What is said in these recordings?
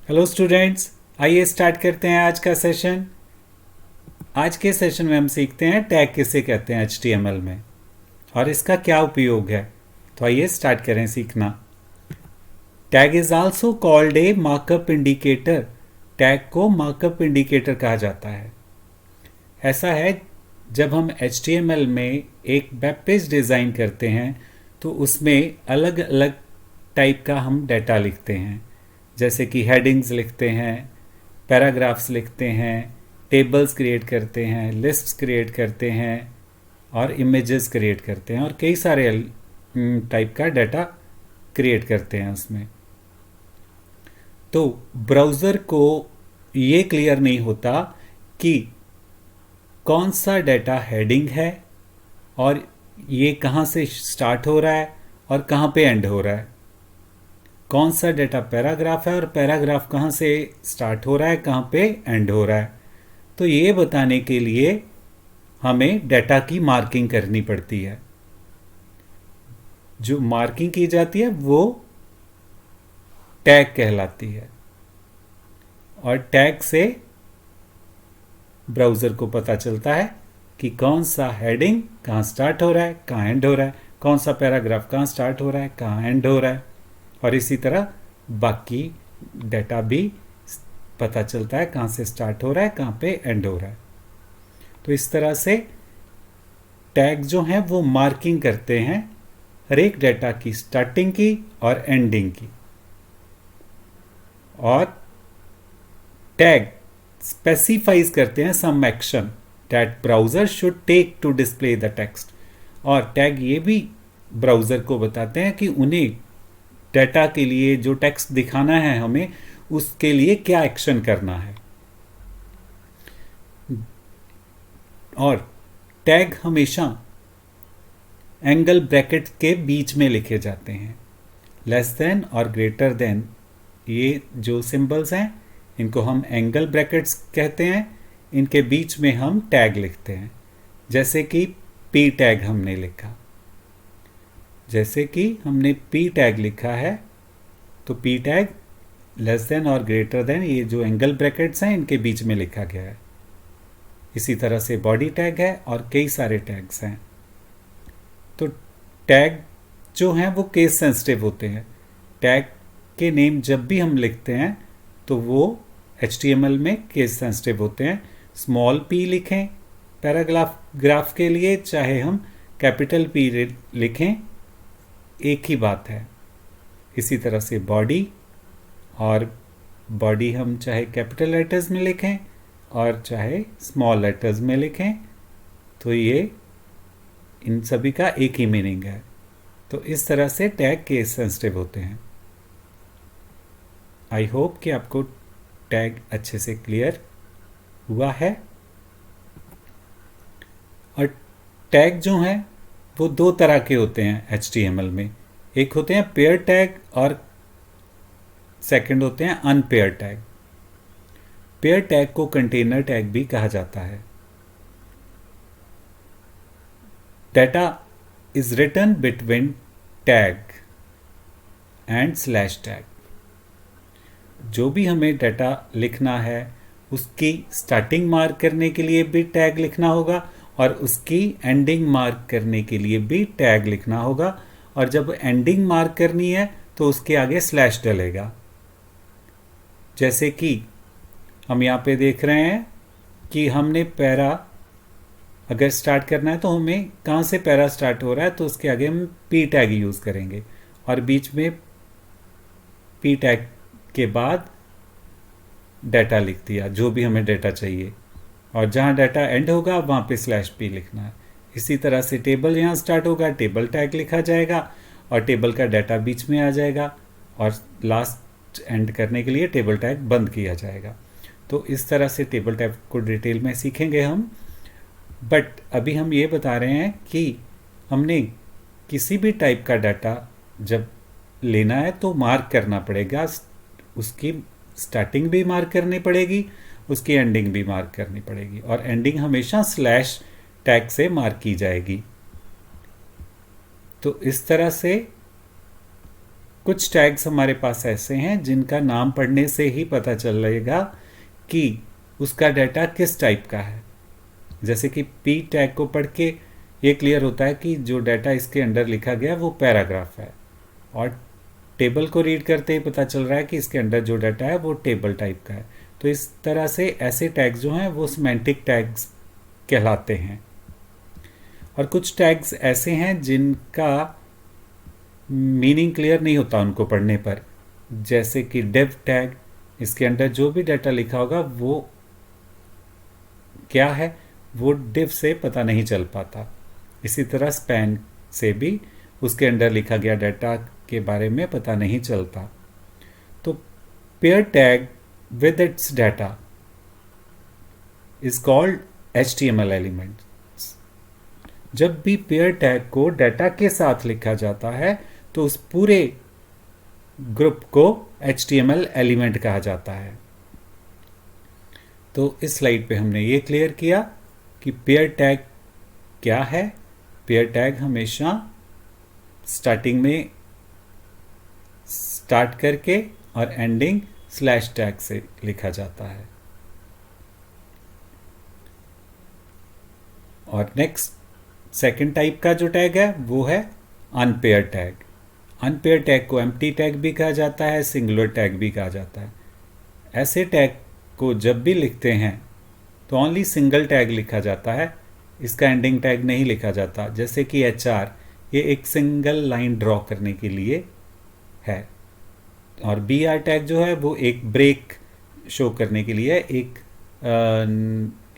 Hello students, आइए start करते हैं आज का सेशन। आज के सेशन में हम सीखते हैं टैग किसे कहते हैं HTML में और इसका क्या उपयोग है। तो आइए स्टार्ट करें सीखना। Tag is also called a markup indicator. Tag को मार्कअप इंडिकेटर कहा जाता है। ऐसा है, जब हम HTML में एक वेब पेज डिज़ाइन करते हैं तो उसमें अलग अलग टाइप का हम डाटा लिखते हैं, जैसे कि हेडिंग्स लिखते हैं, पैराग्राफ्स लिखते हैं, टेबल्स क्रिएट करते हैं, लिस्ट्स क्रिएट करते हैं और इमेजेस क्रिएट करते हैं और कई सारे टाइप का डाटा क्रिएट करते हैं उसमें। तो ब्राउज़र को ये क्लियर नहीं होता कि कौन सा डाटा हेडिंग है और ये कहाँ से स्टार्ट हो रहा है और कहाँ पे एंड हो रहा है, कौन सा डाटा पैराग्राफ है और पैराग्राफ कहाँ से स्टार्ट हो रहा है, कहाँ पे एंड हो रहा है। तो ये बताने के लिए हमें डाटा की मार्किंग करनी पड़ती है। जो मार्किंग की जाती है वो टैग कहलाती है और टैग से ब्राउज़र को पता चलता है कि कौन सा हेडिंग कहाँ स्टार्ट हो रहा है, कहाँ एंड हो रहा है, कौन सा पैराग्राफ कहाँ स्टार्ट हो रहा है, कहाँ एंड हो रहा है, और इसी तरह बाकी डाटा भी पता चलता है कहाँ से स्टार्ट हो रहा है, कहाँ पे एंड हो रहा है। तो इस तरह से टैग जो हैं वो मार्किंग करते हैं हर एक डाटा की स्टार्टिंग की और एंडिंग की। और टैग स्पेसिफाइज करते हैं some action that browser should take to display the text. और टैग ये भी ब्राउज़र को बताते हैं कि उन्हें डाटा के लिए जो टेक्स्ट दिखाना है हमें, उसके लिए क्या एक्शन करना है। और टैग हमेशा एंगल ब्रैकेट के बीच में लिखे जाते हैं। लेस देन और ग्रेटर देन, ये जो सिंबल्स हैं इनको हम एंगल ब्रैकेट्स कहते हैं। इनके बीच में हम टैग लिखते हैं, जैसे कि पी टैग हमने लिखा। जैसे कि हमने पी टैग लिखा है तो पी टैग लेस देन और ग्रेटर देन, ये जो एंगल ब्रैकेट्स हैं इनके बीच में लिखा गया है। इसी तरह से बॉडी टैग है और कई सारे टैग्स हैं। तो टैग जो हैं वो केस सेंसिटिव होते हैं। टैग के नेम जब भी हम लिखते हैं तो वो HTML में केस सेंसिटिव होते हैं। स्मॉल p लिखें पैराग्राफ के लिए, चाहे हम कैपिटल P लिखें, एक ही बात है। इसी तरह से बॉडी, और बॉडी हम चाहे कैपिटल लेटर्स में लिखें और चाहे स्मॉल लेटर्स में लिखें, तो ये इन सभी का एक ही मीनिंग है। तो इस तरह से टैग केस सेंसिटिव होते हैं। आई होप कि आपको टैग अच्छे से क्लियर हुआ है। और टैग जो हैं वो दो तरह के होते हैं HTML में। एक होते हैं पेयर टैग और सेकंड होते हैं अनपेयर टैग। पेयर टैग को कंटेनर टैग भी कहा जाता है। Data is written between tag and slash tag. जो भी हमें डाटा लिखना है उसकी स्टार्टिंग मार्क करने के लिए भी टैग लिखना होगा और उसकी एंडिंग मार्क करने के लिए भी टैग लिखना होगा। और जब एंडिंग मार्क करनी है तो उसके आगे स्लैश डलेगा। जैसे कि हम यहाँ पे देख रहे हैं कि हमने पैरा अगर स्टार्ट करना है तो हमें कहाँ से पैरा स्टार्ट हो रहा है, तो उसके आगे हम पी टैग यूज़ करेंगे और बीच में पी टैग के बाद डाटा लिख दिया जो भी हमें डाटा चाहिए, और जहाँ डाटा एंड होगा वहाँ पे स्लैश पी लिखना है। इसी तरह से टेबल यहाँ स्टार्ट होगा, टेबल टैग लिखा जाएगा और टेबल का डाटा बीच में आ जाएगा और लास्ट एंड करने के लिए टेबल टैग बंद किया जाएगा। तो इस तरह से टेबल टैग को डिटेल में सीखेंगे हम। बट अभी हम ये बता रहे हैं कि हमने किसी भी टाइप का डाटा जब लेना है तो मार्क करना पड़ेगा। उसकी स्टार्टिंग भी मार्क करनी पड़ेगी, उसकी एंडिंग भी मार्क करनी पड़ेगी, और एंडिंग हमेशा स्लैश टैग से मार्क की जाएगी। तो इस तरह से कुछ टैग्स हमारे पास ऐसे हैं जिनका नाम पढ़ने से ही पता चलेगा कि उसका डाटा किस टाइप का है। जैसे कि पी टैग को पढ़ के ये क्लियर होता है कि जो डाटा इसके अंदर लिखा गया वो पैराग्राफ है, और टेबल को रीड करते ही पता चल रहा है कि इसके अंदर जो डाटा है वो टेबल टाइप का है। तो इस तरह से ऐसे टैग्स जो हैं वो सिमेंटिक टैग्स कहलाते हैं। और कुछ टैग्स ऐसे हैं जिनका मीनिंग क्लियर नहीं होता उनको पढ़ने पर, जैसे कि डिव टैग, इसके अंदर जो भी डाटा लिखा होगा वो क्या है वो डिव से पता नहीं चल पाता। इसी तरह स्पैन से भी उसके अंदर लिखा गया डाटा के बारे में पता नहीं चलता। तो pair tag with its data is called HTML elements। जब भी पेयर टैग को डाटा के साथ लिखा जाता है तो उस पूरे ग्रुप को HTML एलिमेंट कहा जाता है। तो इस स्लाइड पे हमने ये क्लियर किया कि पेयर टैग क्या है। पेयर टैग हमेशा स्टार्टिंग में स्टार्ट करके और एंडिंग स्लैश टैग से लिखा जाता है। और नेक्स्ट सेकंड टाइप का जो टैग है वो है अनपेयर टैग। अनपेयर टैग को एम्प्टी टैग भी कहा जाता है, सिंगुलर टैग भी कहा जाता है। ऐसे टैग को जब भी लिखते हैं तो ओनली सिंगल टैग लिखा जाता है, इसका एंडिंग टैग नहीं लिखा जाता। जैसे कि HR, ये एक सिंगल लाइन ड्रॉ करने के लिए है, और BR टैग जो है वो एक ब्रेक शो करने के लिए, एक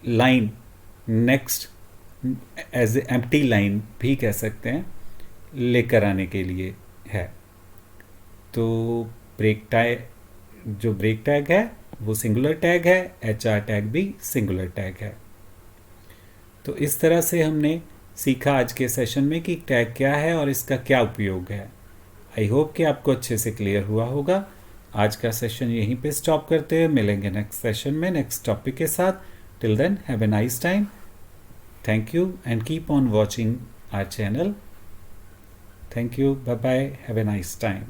line next as empty line भी कह सकते हैं, लेकर आने के लिए है। तो ब्रेक टैग है वो सिंगुलर टैग है, HR टैग भी सिंगुलर टैग है। तो इस तरह से हमने सीखा आज के सेशन में कि टैग क्या है और इसका क्या उपयोग है। आई होप कि आपको अच्छे से क्लियर हुआ होगा। आज का सेशन यहीं पे स्टॉप करते हैं, मिलेंगे नेक्स्ट सेशन में नेक्स्ट टॉपिक के साथ। Till then have a nice time. Thank you and keep on watching our channel. Thank you, bye bye, have a nice time.